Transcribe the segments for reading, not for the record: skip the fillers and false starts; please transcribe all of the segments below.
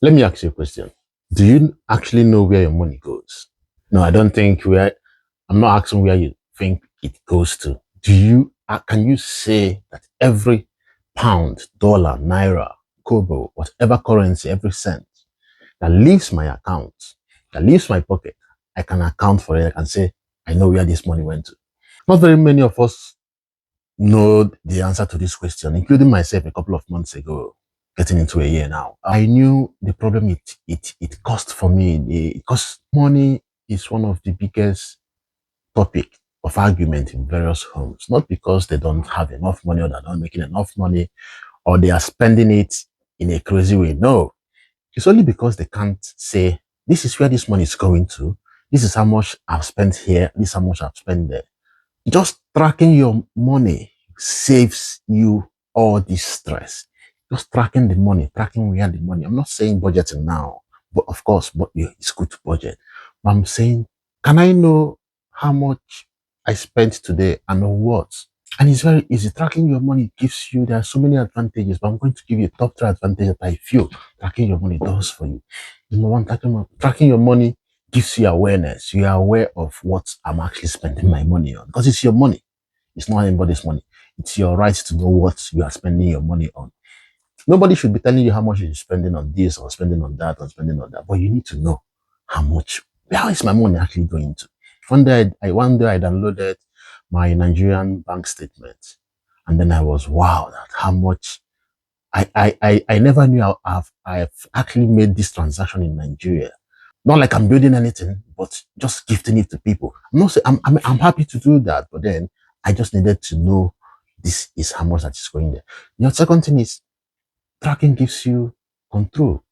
Let me ask you a question. Do you actually know where your money goes? No, I don't think I'm not asking where you think it goes to. Can you say that every pound, dollar, naira, kobo, whatever currency, every cent that leaves my account, that leaves my pocket, I can account for it. I can say, I know where this money went to. Not very many of us know the answer to this question, including myself a couple of months ago, getting into a year now. I knew the problem it cost for me. Because money is one of the biggest topic of argument in various homes, not because they don't have enough money or they're not making enough money or they are spending it in a crazy way. No, it's only because they can't say, this is where this money is going to. This is how much I've spent here. This is how much I've spent there. Just tracking your money saves you all this stress. Just tracking the money, tracking where the money. I'm not saying budgeting now, but of course, but it's good to budget. But I'm saying, can I know how much I spent today and on what? And it's very easy. Tracking your money gives you, there are so many advantages, but I'm going to give you a top three advantage that I feel tracking your money does for you. Number one, tracking your money gives you awareness. You are aware of what I'm actually spending my money on because it's your money. It's not anybody's money. It's your right to know what you are spending your money on. Nobody should be telling you how much you're spending on this or spending on that or spending on that, but you need to know how much. How is my money actually going to? One day I downloaded my Nigerian bank statement, and then I was wow at how much I never knew I've actually made this transaction in Nigeria. Not like I'm building anything, but just gifting it to people. I'm not saying I'm happy to do that, but then I just needed to know this is how much that is going there. The second thing is tracking gives you control.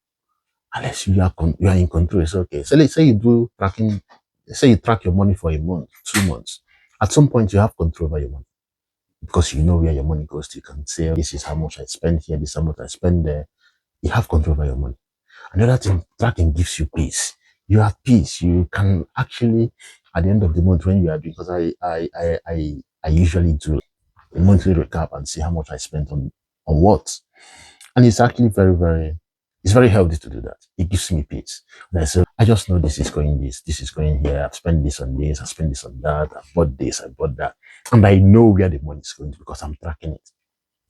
Unless you are in control, it's okay. So let's say you do tracking, say you track your money for a month, 2 months. At some point, you have control over your money because you know where your money goes to. You can say, oh, this is how much I spend here, this is how much I spend there. You have control over your money. Another thing, tracking gives you peace. You have peace. You can actually, at the end of the month, when you are doing, because I usually do a monthly recap and see how much I spent on what. And it's actually it's very healthy to do that. It gives me peace. And I say, I just know this is going this is going here. I've spent this on this, I spent this on that, I bought this, I bought that. And I know where the money is going to because I'm tracking it.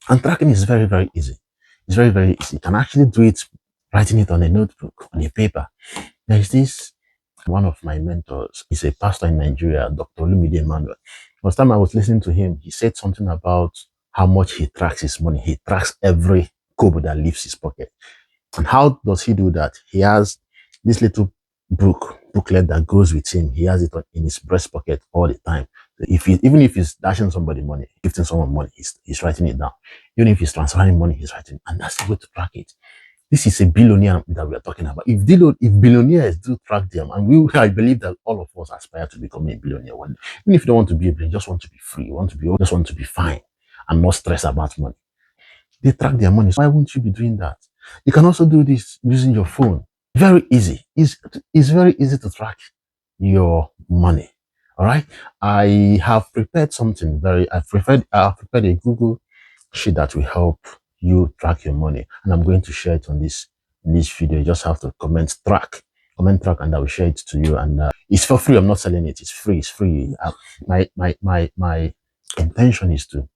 And tracking is very easy. It's very easy. You can actually do it writing it on a notebook, on a paper. There is this one of my mentors. He's a pastor in Nigeria, Dr. Olumide Emmanuel. Last time I was listening to him, he said something about how much he tracks his money. He tracks every kobo that leaves his pocket. And how does he do that? He has this little booklet that goes with him. He has it in his breast pocket all the time. Even if he's dashing somebody money, gifting someone money, he's writing it down. Even if he's transferring money, he's writing. And that's the way to track it. This is a billionaire that we are talking about. If billionaires do track them, and I believe that all of us aspire to become a billionaire one day. Even if you don't want to be a billionaire, just want to be free, just want to be fine and not stress about money. They track their money. So why won't you be doing that? You can also do this using your phone. Very easy. It's very easy to track your money. All right. I have prepared something I've prepared a Google sheet that will help you track your money. And I'm going to share it in this video. You just have to comment track, and I will share it to you. And it's for free. I'm not selling it. It's free. It's free. My intention is to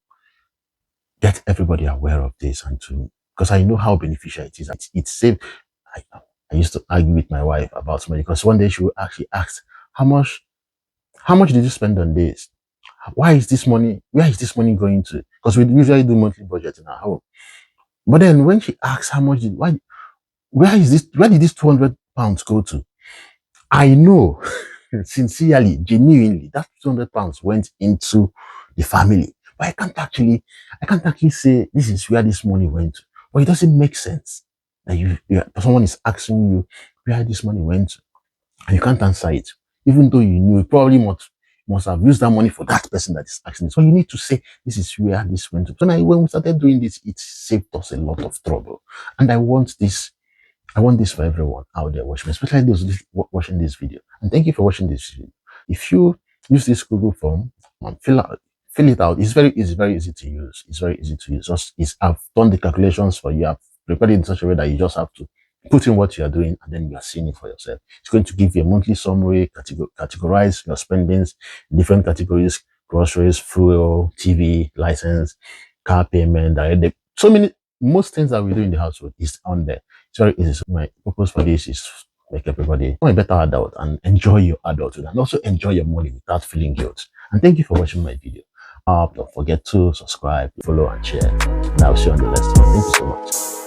get everybody aware of this and because I know how beneficial it is. It's safe. I used to argue with my wife about money because one day she would actually ask, how much did you spend on this? Where is this money going to? Because we usually do monthly budget in our home. But then when she asks where did this 200 pounds go to? I know sincerely, genuinely, that 200 pounds went into the family. But I can't actually say this is where this money went to. But it doesn't make sense that someone is asking you where this money went to, and you can't answer it, even though you knew you probably must have used that money for that person that is asking it. So you need to say this is where this went to. So now when we started doing this, it saved us a lot of trouble. And I want this for everyone out there watching, especially those watching this video. And thank you for watching this video. If you use this Google form and fill it out, it's very easy to use. It's very easy to use. I've done the calculations for you. I've prepared it in such a way that you just have to put in what you are doing, and then you are seeing it for yourself. It's going to give you a monthly summary, categorize your spendings in different categories: groceries, fuel, TV, license, car payment, direct debit. So many, most things that we do in the household is on there. It's very easy. So my purpose for this is make everybody become a better adult and enjoy your adulthood, and also enjoy your money without feeling guilt. And thank you for watching my video. Don't forget to subscribe, follow, and share. And I'll see you on the next one. Thank you so much.